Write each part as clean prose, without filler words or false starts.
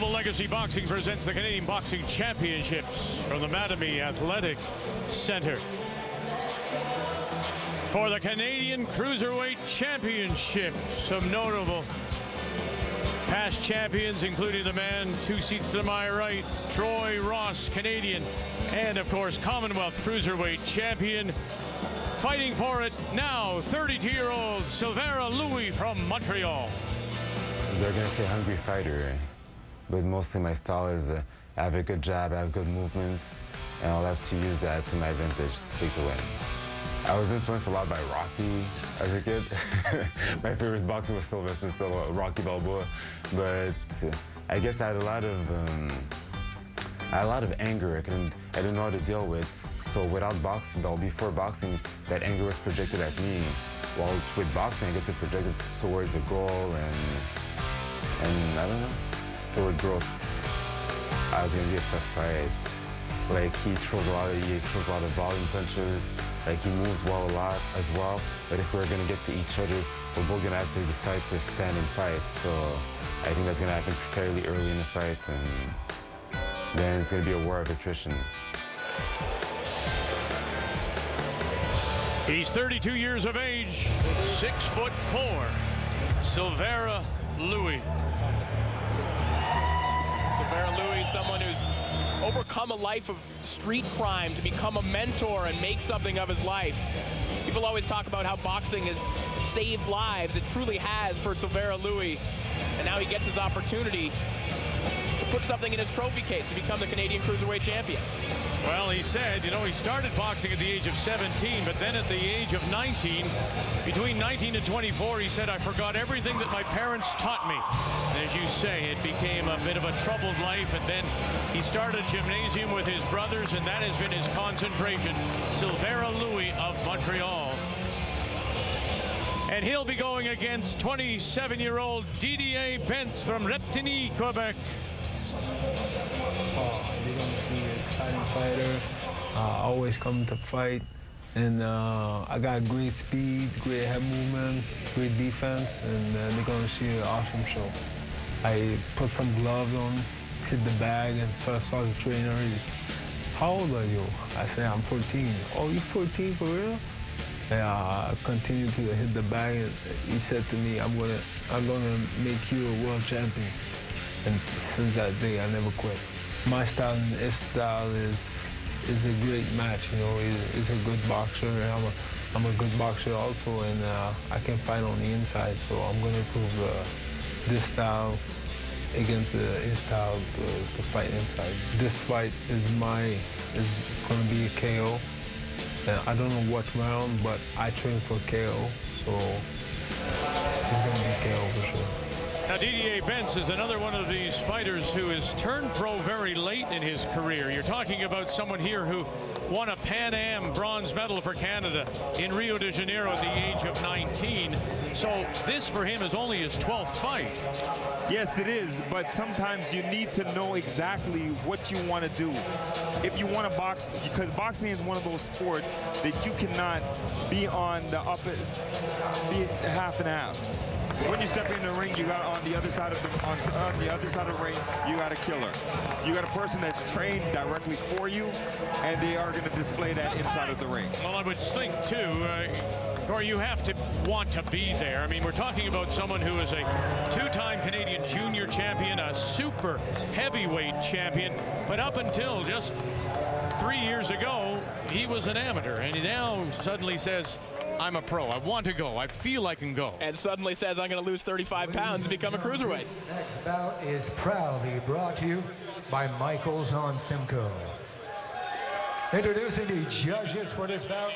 Global Legacy Boxing presents the Canadian Boxing Championships from the Mattamy Athletic Center. For the Canadian Cruiserweight Championship, some notable past champions, including the man 2 seats to my right, Troy Ross, Canadian, and of course Commonwealth Cruiserweight champion. Fighting for it now, 32-year-old Sylvera Louis from Montreal. They're going to say hungry fighter, but mostly my style is I have a good jab, I have good movements, and I'll have to use that to my advantage to take the win. I was influenced a lot by Rocky as a kid. My favorite boxer was Sylvester, still Rocky Balboa, but I guess I had a lot of anger I didn't know how to deal with. So without boxing, before boxing, that anger was projected at me. While with boxing, I get to project it towards a goal and I don't know, toward growth. I was gonna be a tough fight. Like he throws a lot of volume punches. Like he moves well a lot as well. But if we're gonna get to each other, we're both gonna have to decide to stand and fight. So I think that's gonna happen fairly early in the fight, and then it's gonna be a war of attrition. He's 32 years of age, 6'4", Sylvera Louis. Sylvera Louis, someone who's overcome a life of street crime to become a mentor and make something of his life. People always talk about how boxing has saved lives. It truly has for Sylvera Louis. And now he gets his opportunity to put something in his trophy case to become the Canadian Cruiserweight champion. Well, he said, you know, he started boxing at the age of 17, but then at the age of 19, between 19 and 24, he said, I forgot everything that my parents taught me. And as you say, it became a bit of a troubled life, and then he started gymnasium with his brothers, and that has been his concentration. Sylvera Louis of Montreal. And he'll be going against 27-year-old Didier Bence from Mattamy, Quebec. They're going to be an exciting fighter. Always come to fight. And I got great speed, great head movement, great defense, and they're going to see an awesome show. I put some gloves on, hit the bag, and so I saw the trainer. He's, how old are you? I said, I'm 14. Oh, you're 14 for real? And I continued to hit the bag, and he said to me, I'm gonna make you a world champion. And since that day, I never quit. My style and his style is a great match. You know, he's a good boxer, and I'm a good boxer also, and I can fight on the inside. So I'm gonna prove this style against his style to fight inside. This fight is it's gonna be a KO. And I don't know what round, but I train for KO, so it's gonna be KO for sure. Now, Didier Bence is another one of these fighters who has turned pro very late in his career. You're talking about someone here who won a Pan Am bronze medal for Canada in Rio de Janeiro at the age of 19. So this for him is only his 12th fight. Yes, it is, but sometimes you need to know exactly what you want to do. If you want to box, because boxing is one of those sports that you cannot be on the be half and half. When you step in the ring, you got on the other side of the ring, you got a killer. You got a person that's trained directly for you, and they are going to display that inside of the ring. Well, I would think too, or you have to want to be there. I mean, we're talking about someone who is a 2-time Canadian junior champion, a super heavyweight champion, but up until just 3 years ago, he was an amateur, and he now suddenly says, I'm a pro. I want to go. I feel I can go. And suddenly says, I'm going to lose 35 pounds and become a cruiserweight. This next bout is proudly brought to you by Michaels on Simcoe. Introducing the judges for this bout,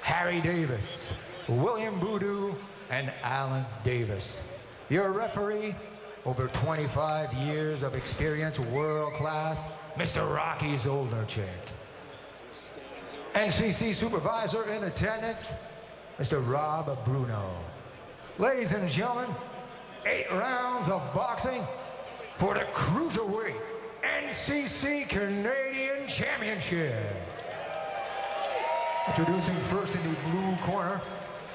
Harry Davis, William Boudou, and Alan Davis. Your referee, over 25 years of experience, world class, Mr. Rocky Zolnarczyk. NCC supervisor in attendance, Mr. Rob Bruno. Ladies and gentlemen, 8 rounds of boxing for the Cruiserweight NCC Canadian Championship. Introducing first in the blue corner,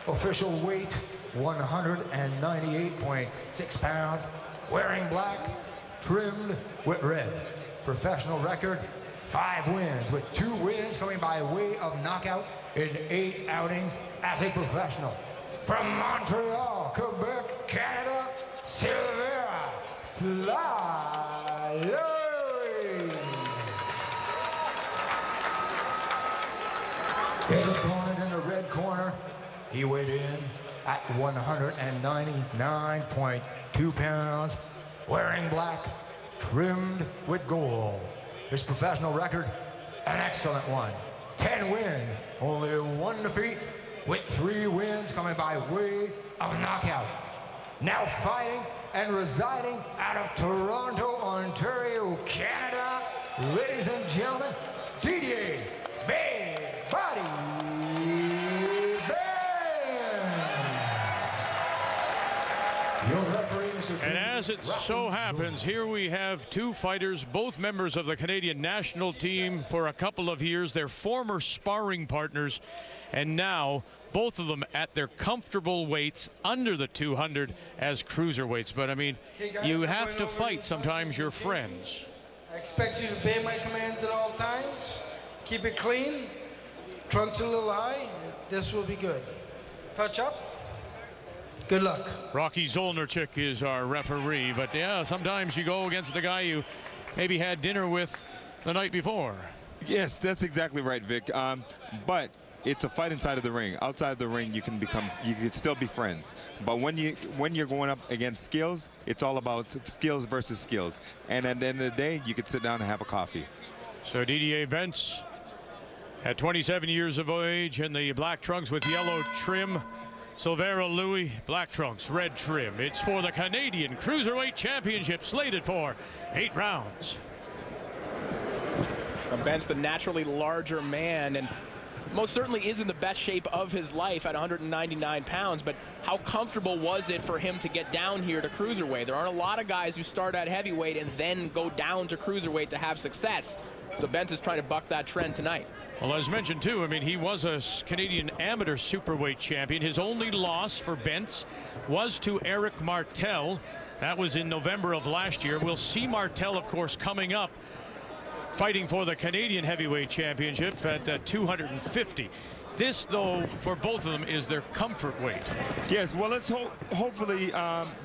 official weight 198.6 pounds, wearing black, trimmed with red. Professional record, 5 wins, with 2 wins coming by way of knockout in 8 outings as a professional. From Montreal, Quebec, Canada, Sylvera Sly. His opponent in the red corner, he weighed in at 199.2 pounds, wearing black, trimmed with gold. His professional record, an excellent one. 10 wins, only 1 defeat, with 3 wins coming by way of knockout. Now fighting and residing out of Toronto, Ontario, Canada, ladies and gentlemen, Didier Bence. And as it so happens, here we have 2 fighters, both members of the Canadian national team for a couple of years. They're former sparring partners, and now both of them at their comfortable weights under the 200 as cruiserweights. But I mean, you have to fight sometimes your friends. I expect you to obey my commands at all times. Keep it clean. Trunks a little high. This will be good. Touch up. Good luck. Rocky Zolnarchuk is our referee, but yeah, sometimes you go against the guy you maybe had dinner with the night before. Yes, that's exactly right, Vic. But it's a fight inside of the ring. Outside of the ring, you can still be friends. But when you're going up against skills, it's all about skills versus skills. And at the end of the day, you can sit down and have a coffee. So Didier Bence, at 27 years of age, in the black trunks with yellow trim. Sylvera Louis, black trunks, red trim. It's for the Canadian Cruiserweight Championship, slated for 8 rounds. Bence, the naturally larger man, and most certainly is in the best shape of his life at 199 pounds, but how comfortable was it for him to get down here to cruiserweight? There aren't a lot of guys who start at heavyweight and then go down to cruiserweight to have success. So Bence is trying to buck that trend tonight. Well, as mentioned too, I mean, he was a Canadian amateur superweight champion. His only loss for Bence was to Eric Martel. That was in November of last year. We'll see Martel, of course, coming up, fighting for the Canadian heavyweight championship at 250. This, though, for both of them, is their comfort weight. Yes, well, let's hopefully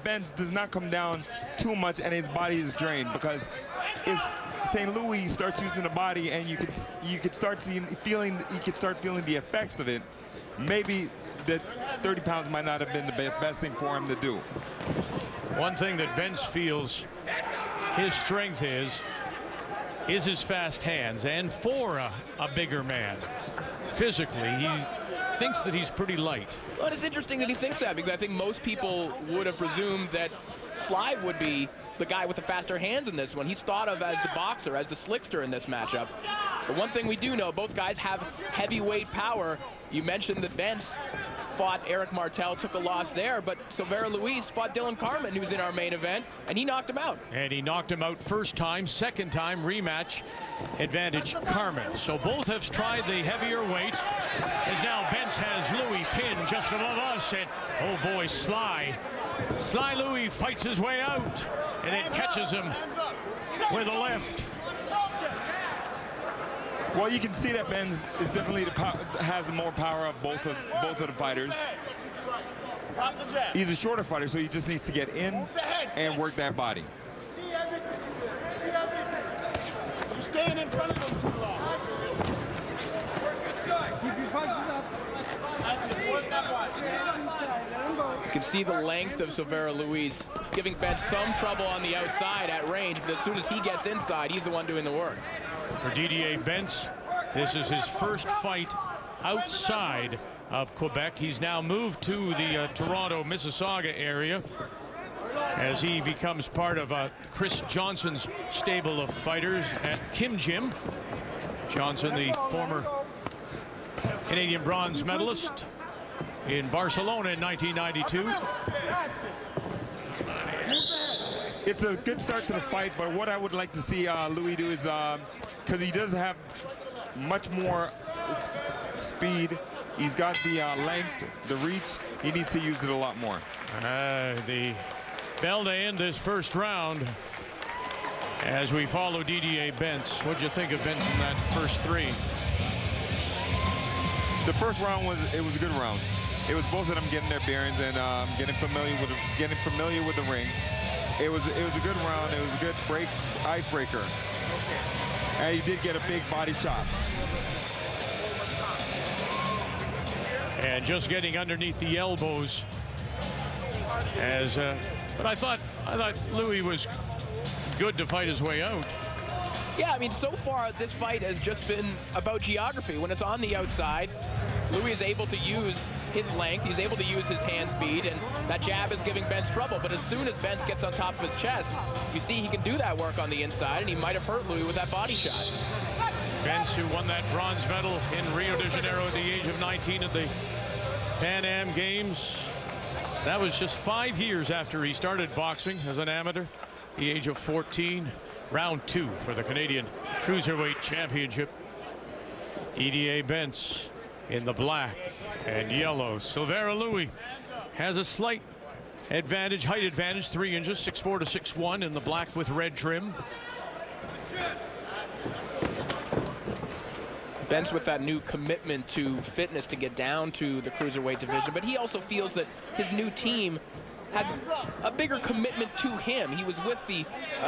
Bence does not come down too much and his body is drained, because it's St. Louis starts using the body, and you could start feeling the effects of it. Maybe that 30 pounds might not have been the best thing for him to do. One thing that Bence feels his strength is his fast hands, and for a bigger man, physically, he thinks that he's pretty light. Well, it's interesting that he thinks that, because I think most people would have presumed that Sly would be the guy with the faster hands in this one. He's thought of as the boxer, as the slickster in this matchup. But one thing we do know, both guys have heavyweight power. You mentioned that Bence fought Eric Martel, took a loss there, but Sylvera Louis fought Dylan Carmen, who's in our main event, and he knocked him out. And he knocked him out first time, second time rematch advantage Carmen. So both have tried the heavier weight, as now Bence has Louis pinned just above us, and oh boy, Sly Louis fights his way out, and then catches him with a left. Well, you can see that Bence is definitely has more power of both of the fighters. He's a shorter fighter, so he just needs to get in and work that body. You're staying in front of him too long. Keep your punches up. You can see the length of Sylvera Louis, giving Bence some trouble on the outside at range, but as soon as he gets inside, he's the one doing the work. For Didier Bence, this is his first fight outside of Quebec. He's now moved to the Toronto, Mississauga area as he becomes part of Chris Johnson's stable of fighters at Kim Gym. Johnson, the former Canadian bronze medalist in Barcelona in 1992. It's a good start to the fight, but what I would like to see Louis do is, because he does have much more speed, he's got the length, the reach, he needs to use it a lot more. The bell to end this first round. As we follow Didier Bence, what'd you think of Bence in that first three? The first round was a good round. It was both of them getting their bearings and getting familiar with the ring. It was a good round. It was a good icebreaker. And he did get a big body shot. And just getting underneath the elbows. But I thought Louis was good to fight his way out. Yeah, I mean, so far this fight has just been about geography. When it's on the outside, Louis is able to use his length, he's able to use his hand speed, and that jab is giving Bence trouble. But as soon as Bence gets on top of his chest, you see he can do that work on the inside, and he might have hurt Louis with that body shot. Bence, who won that bronze medal in Rio de Janeiro at the age of 19 at the Pan Am Games. That was just 5 years after he started boxing as an amateur, the age of 14. Round 2 for the Canadian Cruiserweight Championship. Didier Bence in the black and yellow. Sylvera Louis has a slight advantage, height advantage, 3 inches, 6'4" to 6'1" in the black with red trim. Bence with that new commitment to fitness to get down to the Cruiserweight division, but he also feels that his new team has a bigger commitment to him. He was with the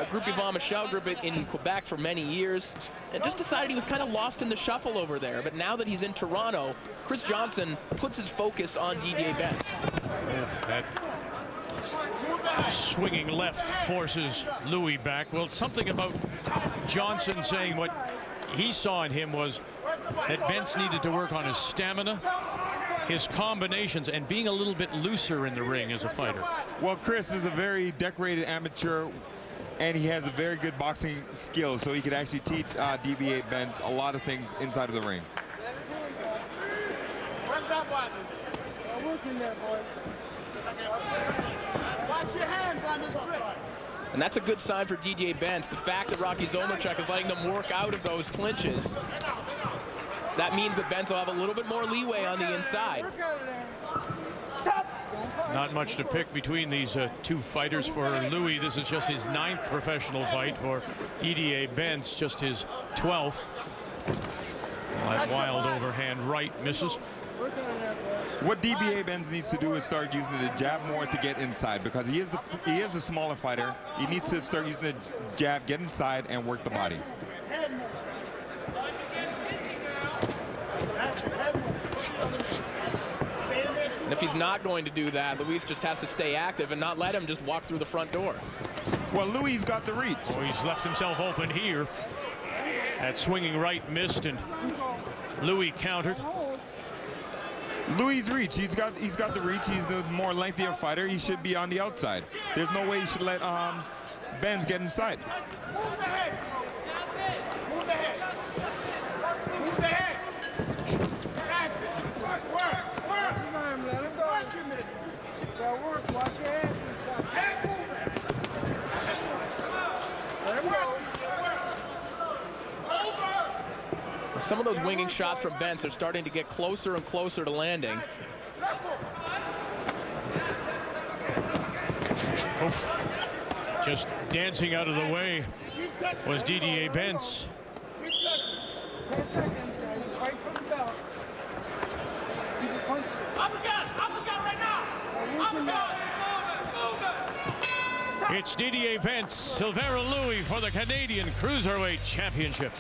Groupe Yvan Michel group in Quebec for many years and just decided he was kind of lost in the shuffle over there. But now that he's in Toronto, Chris Johnson puts his focus on Didier Bence. That swinging left forces Louis back. Well, something about Johnson saying what he saw in him was that Bence needed to work on his stamina, his combinations, and being a little bit looser in the ring as a fighter. Well, Chris is a very decorated amateur, and he has a very good boxing skill, so he could actually teach Didier Bence a lot of things inside of the ring. Watch your hands on this grip. And that's a good sign for Didier Bence. The fact that Rocky Zomachek is letting them work out of those clinches, that means that Bence will have a little bit more leeway on the inside. Not much to pick between these two fighters for Louis. This is just his 9th professional fight. For Didier Bence, just his 12th. That wild overhand right misses. What Didier Bence needs to do is start using the jab more to get inside, because he is a smaller fighter. He needs to start using the jab, get inside, and work the body. And if he's not going to do that, Luis just has to stay active and not let him just walk through the front door. Well, Louis got the reach. Oh, he's left himself open here. That swinging right missed, and Louis countered. Louis' reach. He's got the reach. He's the more lengthier fighter. He should be on the outside. There's no way he should let Bence get inside. Move the head. Move the head. Move the head. That's it. Work. Watch his arm. Let him go. Work. Watch your hands inside. Head movement. Let him go. Some of those winging shots from Bence are starting to get closer and closer to landing. Oh. Just dancing out of the way was Didier Bence. 10 seconds, guys. Right from the belt. Keep it punching. Uppercut right now. It's Didier Bence, Sylvera Louis for the Canadian Cruiserweight Championship.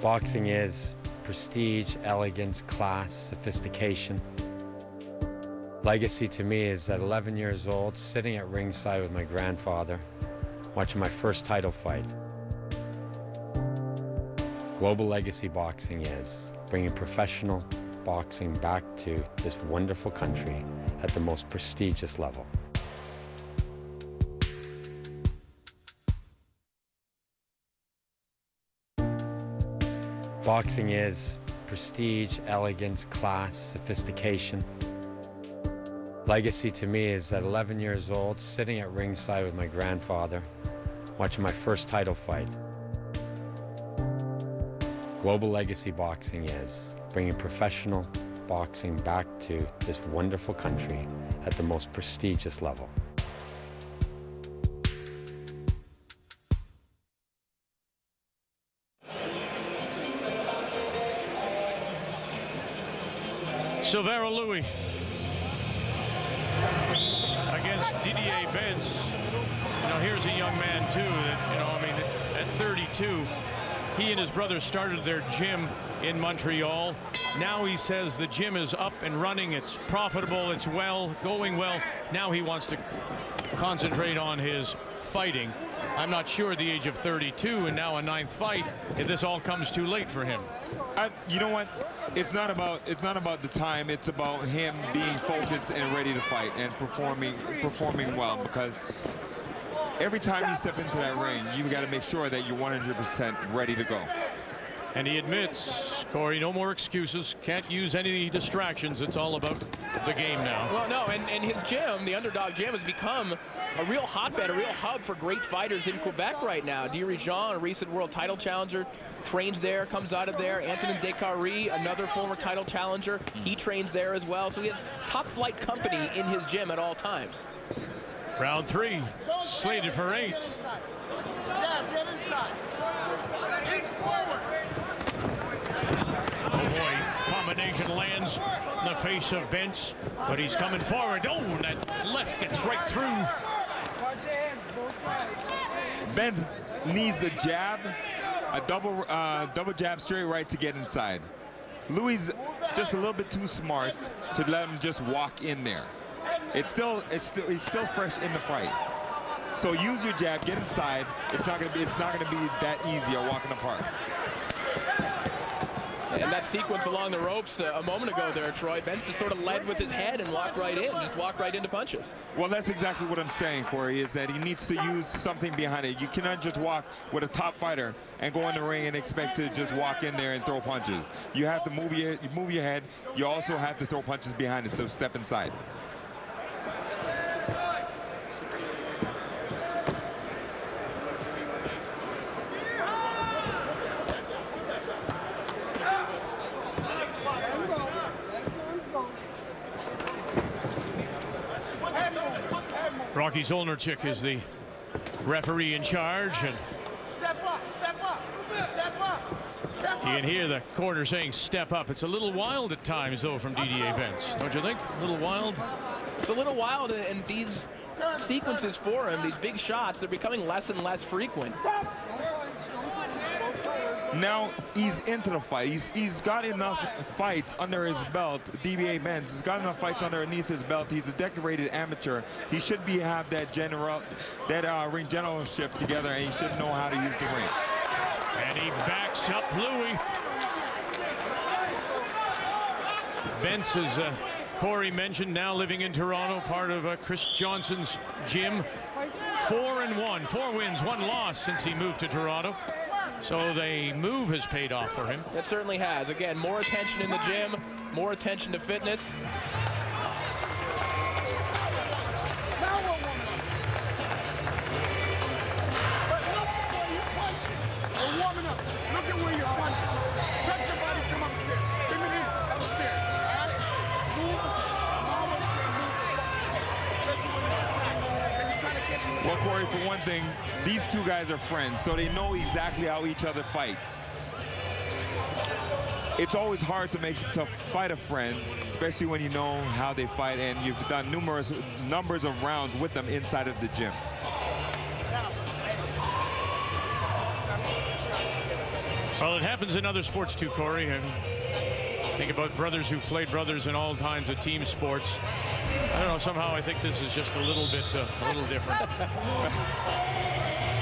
Boxing is prestige, elegance, class, sophistication. Legacy to me is at 11 years old, sitting at ringside with my grandfather, watching my first title fight. Global legacy boxing is bringing professional boxing back to this wonderful country at the most prestigious level. Boxing is prestige, elegance, class, sophistication. Legacy to me is at 11 years old, sitting at ringside with my grandfather, watching my first title fight. Global legacy boxing is bringing professional boxing back to this wonderful country at the most prestigious level. Sylvera Louis against Didier Bence. You know, here's a young man too that, you know, I mean, at 32, he and his brother started their gym in Montreal. Now he says the gym is up and running, it's profitable, it's going well. Now he wants to concentrate on his fighting. I'm not sure at the age of 32 and now a 9th fight if this all comes too late for him. You know what? It's not about the time. It's about him being focused and ready to fight and performing well, because every time you step into that ring, you got to make sure that you're 100% ready to go. And he admits, Corey, no more excuses. Can't use any distractions. It's all about the game now. Well, no, and his gym, the Underdog Gym, has become a real hotbed, a real hub for great fighters in Quebec right now. Dirigeant, a recent world title challenger, trains there, comes out of there. Antonin Descaries, another former title challenger, he trains there as well. So he has top flight company in his gym at all times. Round 3, slated for 8. Yeah, get inside. Inch forward. Oh boy, combination lands in the face of Bence, but he's coming forward. Oh, and that left gets right through. Bence needs a jab, a double jab straight right to get inside. Louis just a little bit too smart to let him just walk in there. He's still fresh in the fight. So use your jab, get inside. It's not gonna be that easy a walk in the park. And that sequence along the ropes a moment ago there, Troy, Bence just sort of led with his head and walked right in, just walked right into punches. Well, that's exactly what I'm saying, Corey, is that he needs to use something behind it. You cannot just walk with a top fighter and go in the ring and expect to just walk in there and throw punches. You have to move your head. You also have to throw punches behind it, so step inside. Rocky Zolnarczyk is the referee in charge, and Step up, step up, step up, step up. you can hear the corner saying step up. It's a little wild at times, though, from Didier Bence, don't you think? A little wild? It's a little wild, and these sequences for him, these big shots, they're becoming less and less frequent. Now he's into the fight. He's got enough fights under his belt. Didier Bence has got enough fights underneath his belt. He's a decorated amateur. He should have that ring generalship together, and he should know how to use the ring. And he backs up Louis. Bence, as Corey mentioned, now living in Toronto, part of Chris Johnson's gym. 4-1, 4 wins, 1 loss since he moved to Toronto. So the move has paid off for him. It certainly has. Again, more attention in the gym, more attention to fitness. Now what but look where you're punching. You're warming up. Look at where you're punching. Touch somebody, come upstairs. Give me this upstairs. All right? Move. I always say move the fuck out, especially when you're attacking. And you're trying to get you. Well, Corey, for one thing, these two guys are friends, so they know exactly how each other fights. It's always hard to fight a friend, especially when you know how they fight and you've done numbers of rounds with them inside of the gym. Well, it happens in other sports too, Corey. And think about brothers who've played brothers in all kinds of team sports. I don't know, somehow I think this is just a little different.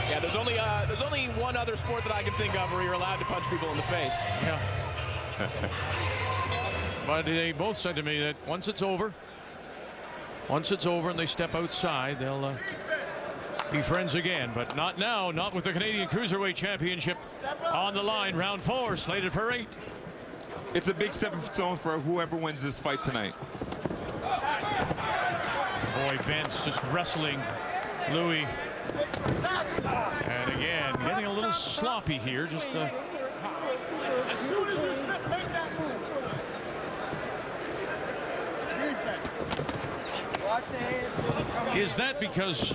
Yeah, there's only one other sport that I can think of where you're allowed to punch people in the face. Yeah. But they both said to me that once it's over and they step outside, they'll be friends again. But not now, not with the Canadian Cruiserweight Championship on the line. Round 4, slated for 8. It's a big stepping stone for whoever wins this fight tonight. Boy, Bence just wrestling Louis. And again, getting a little sloppy here. Just as soon as you make that move. Is that because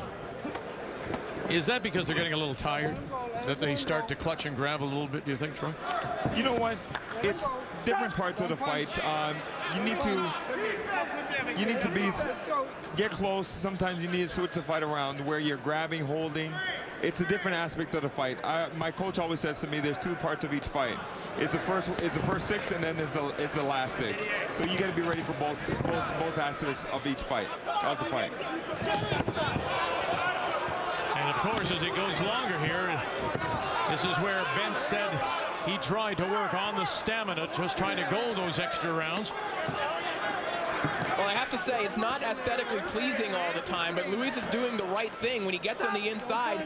they're getting a little tired, that they start to clutch and grab a little bit, do you think, Troy? You know what? It's different parts of the fight. You need to get close. Sometimes you need to switch the fight around where you're grabbing, holding. It's a different aspect of the fight. My coach always says to me, there's two parts of each fight. It's the first 6, and then it's the last 6. So you got to be ready for both aspects of each fight, of the fight. And of course, as it goes longer here, this is where Bence said he tried to work on the stamina, just trying to go those extra rounds. Well, I have to say, it's not aesthetically pleasing all the time, but Luis is doing the right thing when he gets on the inside.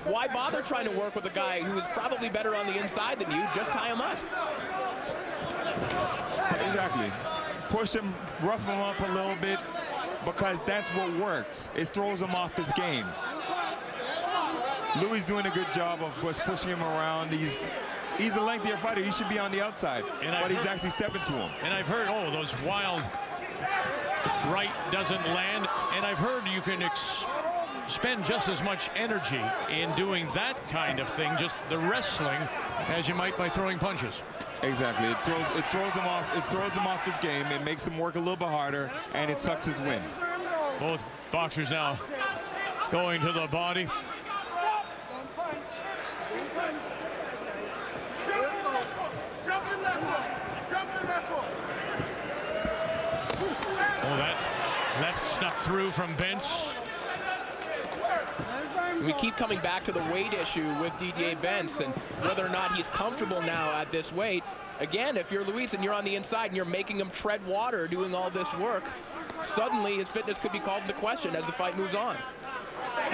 Why bother trying to work with a guy who is probably better on the inside than you? Just tie him up. Exactly. Push him, rough him up a little bit, because that's what works. It throws him off his game. Louis doing a good job of just pushing him around. He's a lengthier fighter. He should be on the outside, but he's actually stepping to him. And I've heard, oh, those wild right doesn't land. And I've heard you can spend just as much energy in doing that kind of thing, just the wrestling, as you might by throwing punches. Exactly. It throws him off. It throws him off his game. It makes him work a little bit harder, and it sucks his wind. Both boxers now going to the body. Oh, that left snuck through from Bence. We keep coming back to the weight issue with Didier Bence and whether or not he's comfortable now at this weight. Again, if you're Luis and you're on the inside and you're making him tread water doing all this work, suddenly his fitness could be called into question as the fight moves on.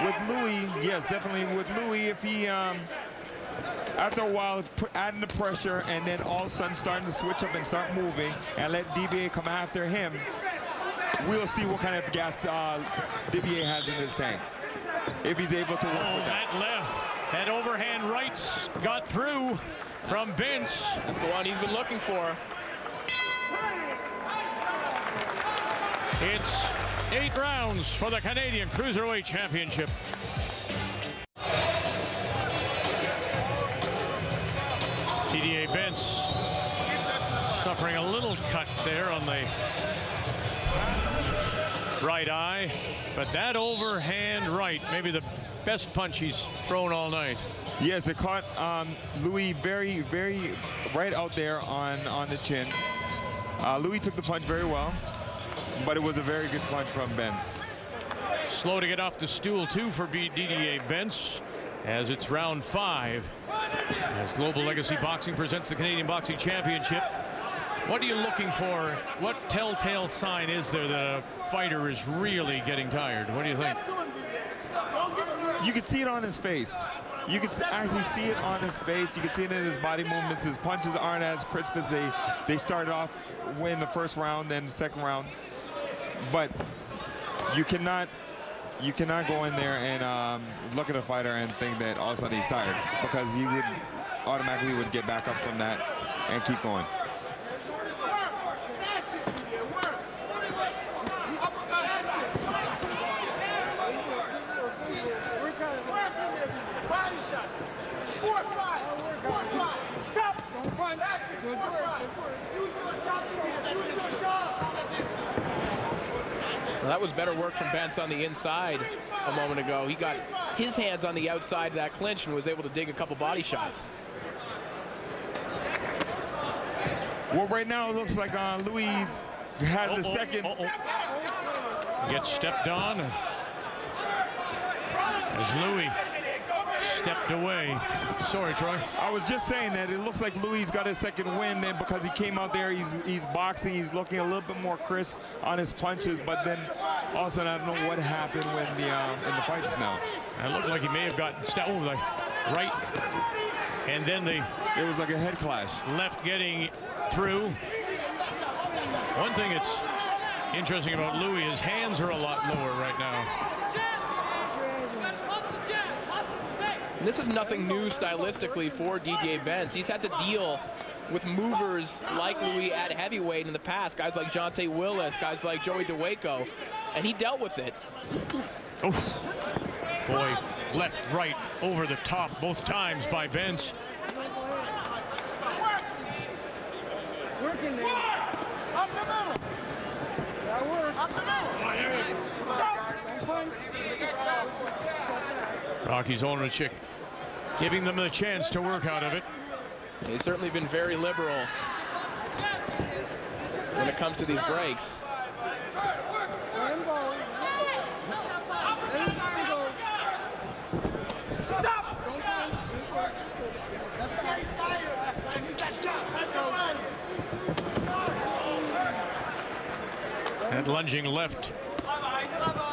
With Louis, yes, definitely. With Louis, if he, after a while, adding the pressure and then all of a sudden starting to switch up and start moving and let Didier come after him, we'll see what kind of gas Didier has in his tank. If he's able to work with that. That overhand right got through from Bence. That's the one he's been looking for. It's 8 rounds for the Canadian Cruiserweight Championship. Didier Bence suffering a little cut there on the right eye, but that overhand right, maybe the best punch he's thrown all night. Yes, it caught Louis very, very right out there on the chin. Louis took the punch very well, but it was a very good punch from Bence. Slow to get off the stool too for Didier Bence, as it's round 5 as Global Legacy Boxing presents the Canadian Boxing Championship. What are you looking for? What telltale sign is there that a fighter is really getting tired? What do you think? You can see it on his face. You can actually see it on his face. You can see it in his body movements. His punches aren't as crisp as they started off in the first round and the second round. But you cannot go in there and look at a fighter and think that all of a sudden he's tired, because he would automatically get back up from that and keep going. Well, that was better work from Bence on the inside a moment ago. He got his hands on the outside of that clinch and was able to dig a couple body shots. Well, right now it looks like Louis has the second. Gets stepped on as Louis stepped away. Sorry, Troy. I was just saying that it looks like Louis got his second win then, because he came out there, he's boxing, he's looking a little bit more crisp on his punches, but then all of a sudden I don't know what happened when in the fight just now. It looked like he may have gotten like right, and then it was like a head clash. Left getting through. One thing that's interesting about Louis, his hands are a lot lower right now. And this is nothing new stylistically for Didier Bence. He's had to deal with movers like Louis at heavyweight in the past, guys like Jonte Willis, guys like Joey DeWaco. and he dealt with it. Oof. Boy, left, right, over the top both times by Bence. Working there. Up the middle. That work. Up the middle. Stop. Rocky's ownership giving them the chance to work out of it. He's certainly been very liberal when it comes to these breaks. And lunging left,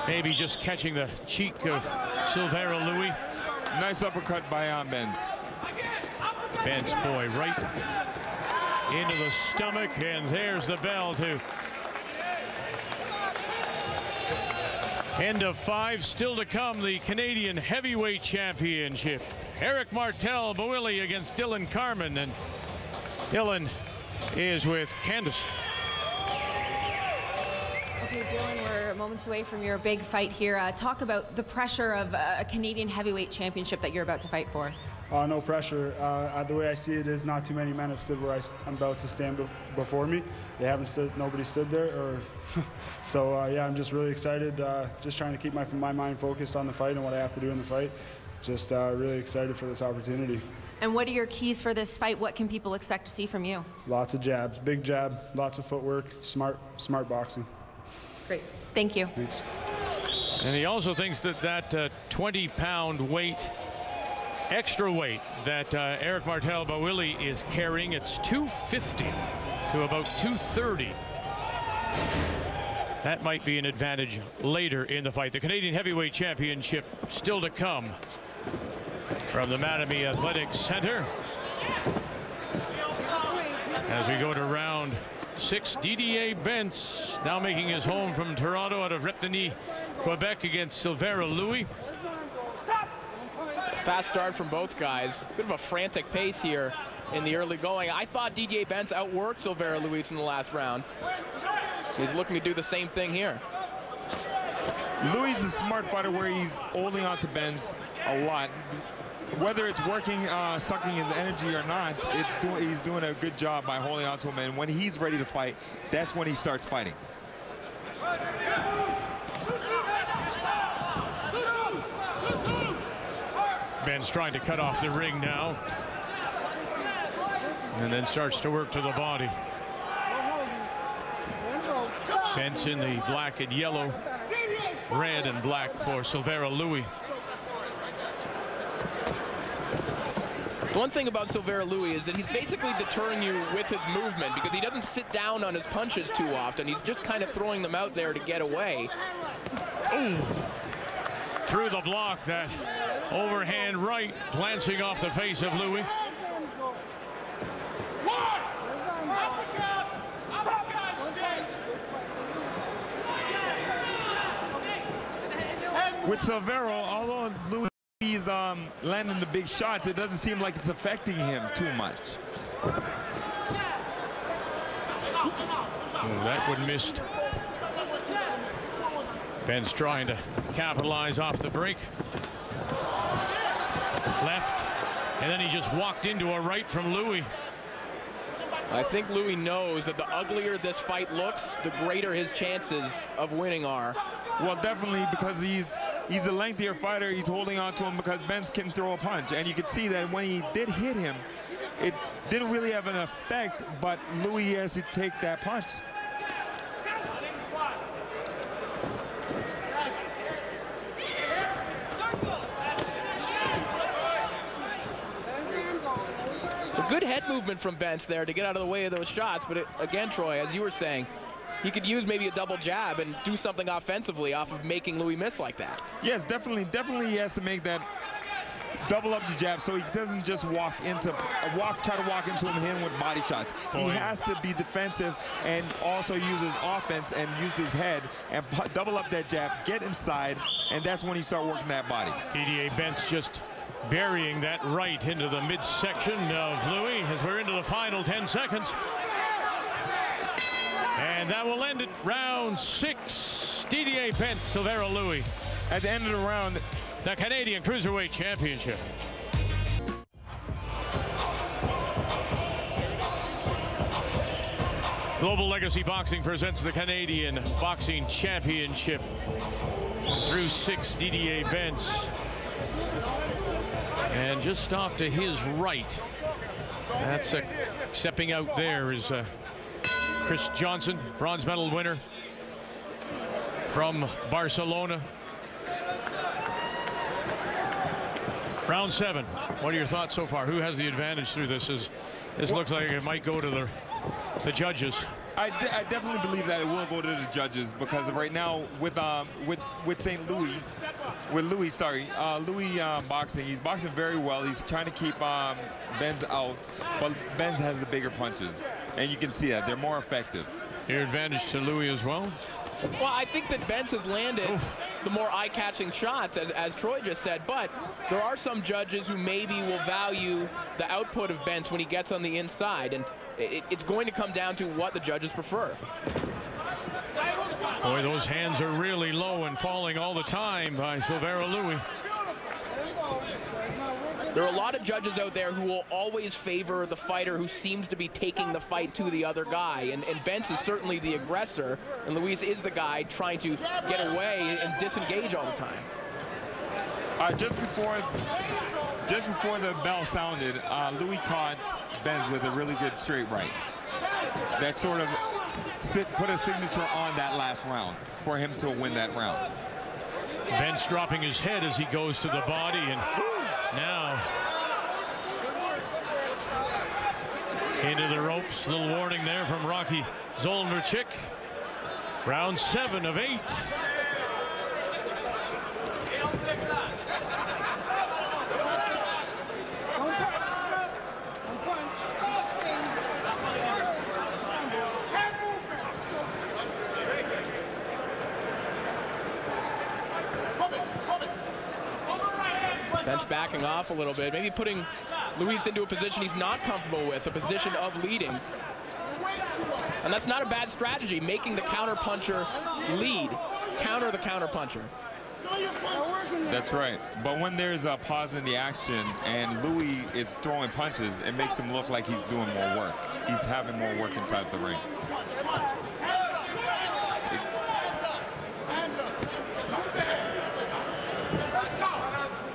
maybe just catching the cheek of Sylvera Louis. Nice uppercut by Bence. Bence, boy, right into the stomach, and there's the bell too. End of 5, still to come, the Canadian Heavyweight Championship. Eric Martel Bawilli against Dylan Carmen, and Dylan is with Candace. Okay, Dylan, we're moments away from your big fight here. Talk about the pressure of a Canadian Heavyweight Championship that you're about to fight for. No pressure. The way I see it is not too many men have stood where I'm about to stand before me. They haven't stood, nobody stood there. So yeah, I'm just really excited. Just trying to keep my mind focused on the fight and what I have to do in the fight. Just really excited for this opportunity. And what are your keys for this fight? What can people expect to see from you? Lots of jabs, big jab, lots of footwork, smart boxing. Great, thank you. Thanks. And he also thinks that 20-pound weight, extra weight that Eric Martel Bawilli is carrying, it's 250 to about 230. That might be an advantage later in the fight. The Canadian Heavyweight Championship still to come from the Mattamy Athletic Center. As we go to round 6, Didier Bence now making his home from Toronto out of Repentigny, Quebec against Sylvera Louis. Fast start from both guys. Bit of a frantic pace here in the early going. I thought Didier Bence outworked Sylvera Louis in the last round. He's looking to do the same thing here. Louis is a smart fighter where he's holding on to Bence a lot. Whether it's working, sucking his energy or not, he's doing a good job by holding on to him. And when he's ready to fight, that's when he starts fighting. Bence trying to cut off the ring now. And then starts to work to the body. Bence in the black and yellow, red and black for Sylvera Louis. The one thing about Sylvera Louis is that he's basically deterring you with his movement because he doesn't sit down on his punches too often. He's just kind of throwing them out there to get away. Ooh. Through the block, that overhand right glancing off the face of Louis. With Sylvera, although Louis is landing the big shots, it doesn't seem like it's affecting him too much. Oh, that one missed. Bence trying to capitalize off the break. Left, and then he just walked into a right from Louis. I think Louis knows that the uglier this fight looks, the greater his chances of winning are. Well, definitely, because he's a lengthier fighter. He's holding on to him because Bence can throw a punch. And you can see that when he did hit him, it didn't really have an effect, but Louis has to take that punch. So good head movement from Bence there to get out of the way of those shots. But again, Troy, as you were saying, he could use maybe a double jab and do something offensively off of making Louis miss like that. Yes, definitely he has to make that double up the jab so he doesn't just try to walk into him with body shots. He has to be defensive and also use his offense and use his head and double up that jab, get inside, and that's when he start working that body. Didier Bence just burying that right into the midsection of Louis as we're into the final 10 seconds. And that will end it. Round 6. Didier Bence, Sylvera Louis. At the end of the round, the Canadian Cruiserweight Championship. Global Legacy Boxing presents the Canadian Boxing Championship. Through 6, Didier Bence. And just off to his right, that's stepping out there is Chris Johnson, bronze medal winner from Barcelona. Round 7. What are your thoughts so far? Who has the advantage through this? This looks like it might go to the judges. I definitely believe that it will go to the judges, because right now with St. Louis, Louis boxing, he's boxing very well. He's trying to keep Bence out, but Bence has the bigger punches, and you can see that they're more effective. Your advantage to Louis as well? Well, I think that Bence has landed the more eye-catching shots, as Troy just said, but there are some judges who maybe will value the output of Bence when he gets on the inside, and it's going to come down to what the judges prefer. Boy, those hands are really low and falling all the time by Sylvera Louis. There are a lot of judges out there who will always favor the fighter who seems to be taking the fight to the other guy, and Bence is certainly the aggressor, and Louis is the guy trying to get away and disengage all the time. Just before the bell sounded, Louis caught Bence with a really good straight right. That sort of put a signature on that last round for him to win that round. Bence dropping his head as he goes to the body, and now into the ropes. Little warning there from Rocky Zolnverchik. Round 7 of 8. Bence backing off a little bit, maybe putting Louis into a position he's not comfortable with, a position of leading. And that's not a bad strategy, making the counter-puncher lead, counter the counter-puncher. That's right. But when there's a pause in the action and Louis is throwing punches, it makes him look like he's doing more work. He's having more work inside the ring.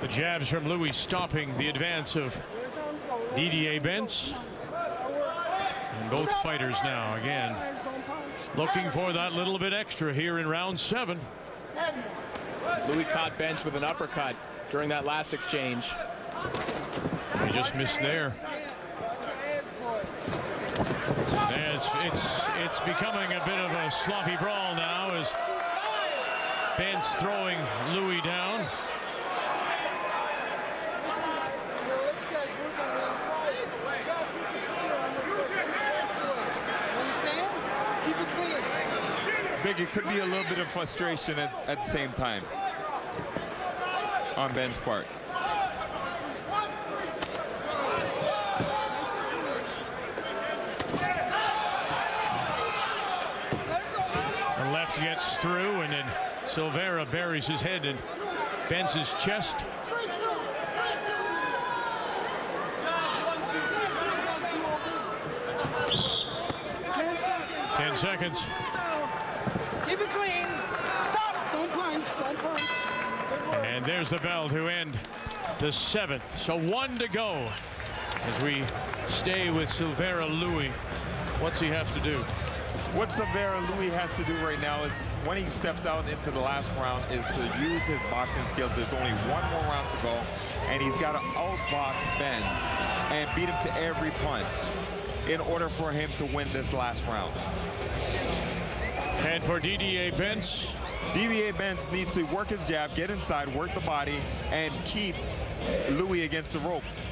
The jabs from Louis stopping the advance of Didier Bence. And both fighters now, again, looking for that little bit extra here in round 7. Louis caught Bence with an uppercut during that last exchange. He just missed there. It's becoming a bit of a sloppy brawl now as Bence throwing Louis down. I think it could be a little bit of frustration at the same time on Bence's part. The left gets through, and then Sylvera buries his head in Bence's chest. Ten seconds. Keep it clean. Stop. Don't punch. Don't punch. And there's the bell to end the 7th. So 1 to go as we stay with Sylvera Louis. What's he have to do? What Sylvera Louis has to do right now is, when he steps out into the last round, is to use his boxing skills. There's only 1 more round to go, and he's got to outbox Bence and beat him to every punch in order for him to win this last round. And for Didier Bence? Didier Bence needs to work his jab, get inside, work the body, and keep Louis against the ropes.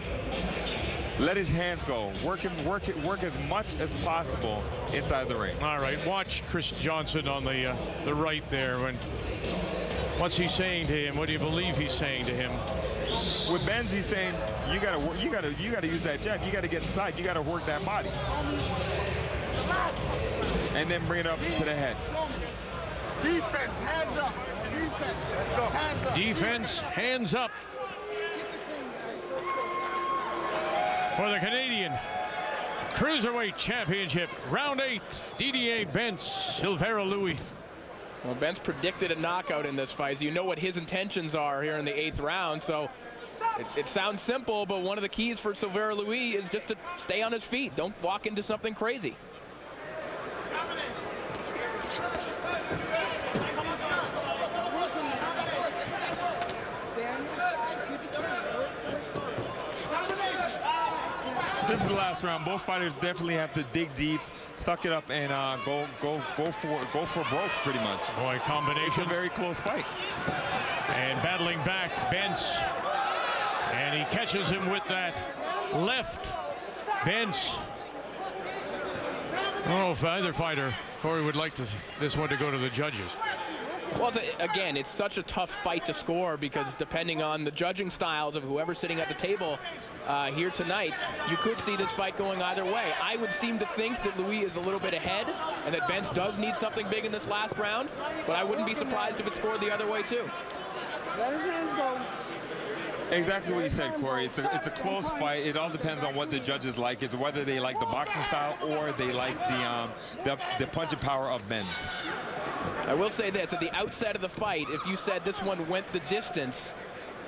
Let his hands go. Work as much as possible inside the ring. All right, watch Chris Johnson on the right there. What's he saying to him? What do you believe he's saying to him? With Bence, he's saying, you gotta use that jab. You gotta get inside. You gotta work that body. and then bring it up to the head. Defense, hands up. Defense, let's go. Hands up. Defense, hands up. For the Canadian Cruiserweight Championship, round 8, Didier Bence, Sylvera Louis. Well, Bence predicted a knockout in this fight. So you know what his intentions are here in the 8th round. So it sounds simple, but one of the keys for Sylvera Louis is just to stay on his feet. Don't walk into something crazy. This is the last round. Both fighters definitely have to dig deep, suck it up, and go for broke, pretty much. Boy, combination. It's a very close fight. And battling back, Bence. And he catches him with that left. Bence. I don't know if either fighter, Corey, would like this one to go to the judges. Well, again, it's such a tough fight to score because depending on the judging styles of whoever's sitting at the table here tonight, you could see this fight going either way. I would seem to think that Louis is a little bit ahead and that Bence does need something big in this last round, but I wouldn't be surprised if it scored the other way too. Let his hands go. Exactly what you said, Corey. It's a close fight. It all depends on what the judges like. It's whether they like the boxing style or they like the punching power of Bence. I will say this, at the outset of the fight, if you said this one went the distance,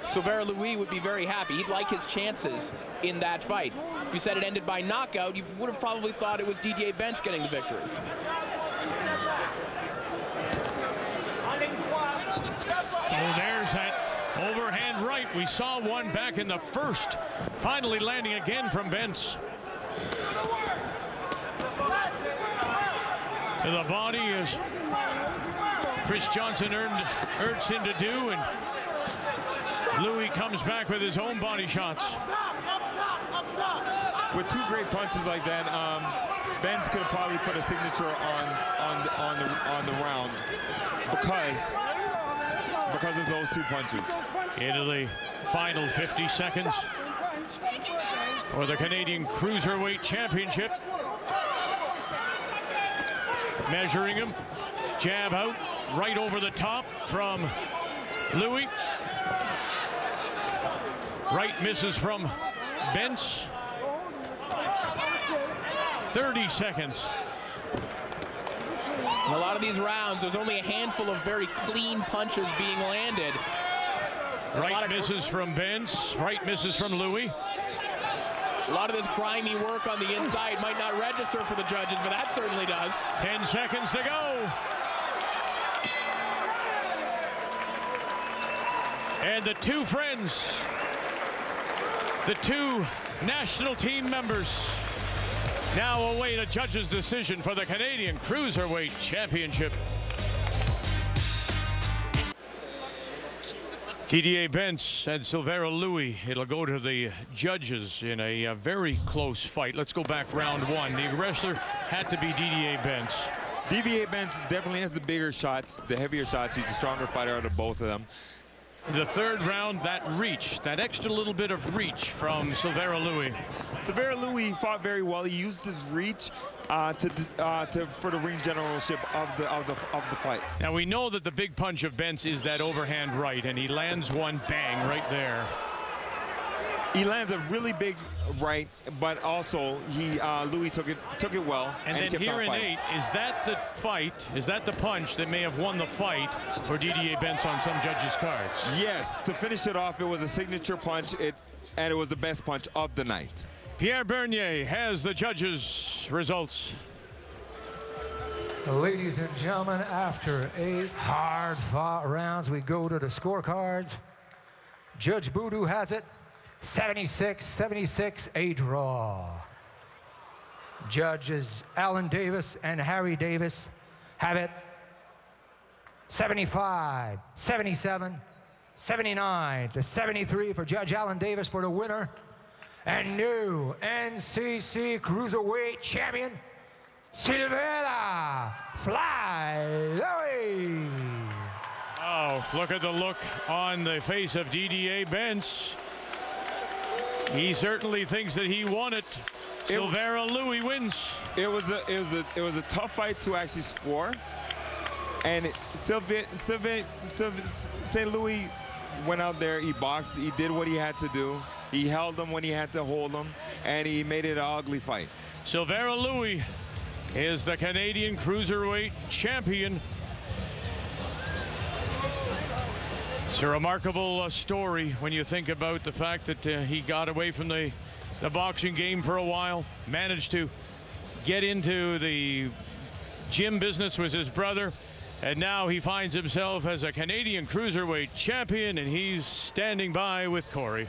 Sylvera Louis would be very happy. He'd like his chances in that fight. If you said it ended by knockout, you would have probably thought it was Didier Bence getting the victory. Oh, there's that overhand right. We saw one back in the first. Finally landing again from Bence. To the body as Chris Johnson urged him to do, and Louis comes back with his own body shots. With two great punches like that, Bence could have probably put a signature on the round because of those two punches. Into the final 50 seconds for the Canadian Cruiserweight Championship. Measuring him, jab out, right over the top from Louis. Right misses from Bence. 30 seconds. In a lot of these rounds, there's only a handful of very clean punches being landed. Right misses from Bence, right misses from Louis. A lot of this grimy work on the inside might not register for the judges, but that certainly does. 10 seconds to go. And the two friends, the two national team members, now await a judge's decision for the Canadian Cruiserweight Championship. Didier Bence and Sylvera Louis. It'll go to the judges in a very close fight. Let's go back round 1. The wrestler had to be Didier Bence. Didier Bence definitely has the bigger shots, the heavier shots. He's a stronger fighter out of both of them. The third round, that reach, that extra little bit of reach from Sylvera Louis. Sylvera Louis fought very well. He used his reach for the ring generalship of the fight. Now we know that the big punch of Bence is that overhand right, and he lands one bang right there. He lands a really big right, but also Louis took it well. And then here in 8, is that the fight? Is that the punch that may have won the fight for Didier Bence on some judges' cards? Yes, to finish it off, it was a signature punch, and it was the best punch of the night. Pierre Bernier has the judges' results. Ladies and gentlemen, after 8 hard-fought rounds, we go to the scorecards. Judge Boudou has it 76-76, a draw. Judges Alan Davis and Harry Davis have it 75, 77, 79 to 73 for Judge Alan Davis for the winner and new NCC Cruiserweight Champion, Sylvera Louis. Oh, look at the look on the face of Didier Bence. He certainly thinks that he won it. Sylvera Louis wins. It was a tough fight to actually score. And St. Louis went out there, he boxed, he did what he had to do. He held him when he had to hold him, and he made it an ugly fight. Sylvera Louis is the Canadian Cruiserweight champion. It's a remarkable story when you think about the fact that he got away from the boxing game for a while, managed to get into the gym business with his brother, and now he finds himself as a Canadian Cruiserweight champion, and he's standing by with Corey.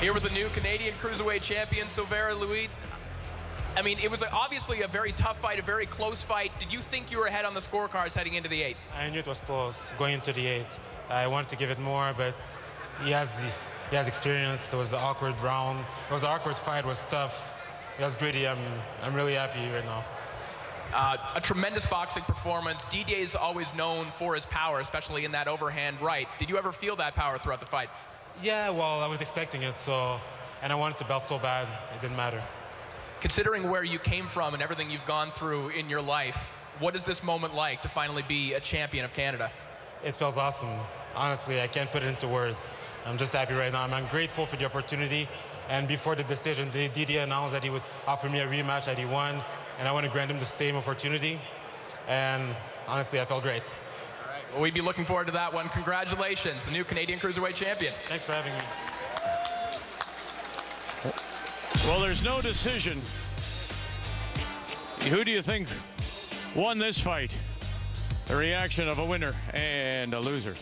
Here with the new Canadian Cruiserweight champion, Sylvera Louis. I mean, it was obviously a very tough fight, a very close fight. Did you think you were ahead on the scorecards heading into the 8th? I knew it was close going into the 8th. I wanted to give it more, but he has experience. It was an awkward round. It was an awkward fight. It was tough. It was gritty. I'm really happy right now. A tremendous boxing performance. Didier is always known for his power, especially in that overhand right. Did you ever feel that power throughout the fight? Yeah, well, I was expecting it, and I wanted the belt so bad, it didn't matter. Considering where you came from and everything you've gone through in your life, what is this moment like to finally be a champion of Canada? It feels awesome. Honestly, I can't put it into words. I'm just happy right now. I'm grateful for the opportunity. And before the decision, Didier announced that he would offer me a rematch that he won, and I want to grant him the same opportunity. And honestly, I felt great. All right. Well, we'd be looking forward to that one. Congratulations, the new Canadian Cruiserweight champion. Thanks for having me. Well, there's no decision. Who do you think won this fight? The reaction of a winner and a loser.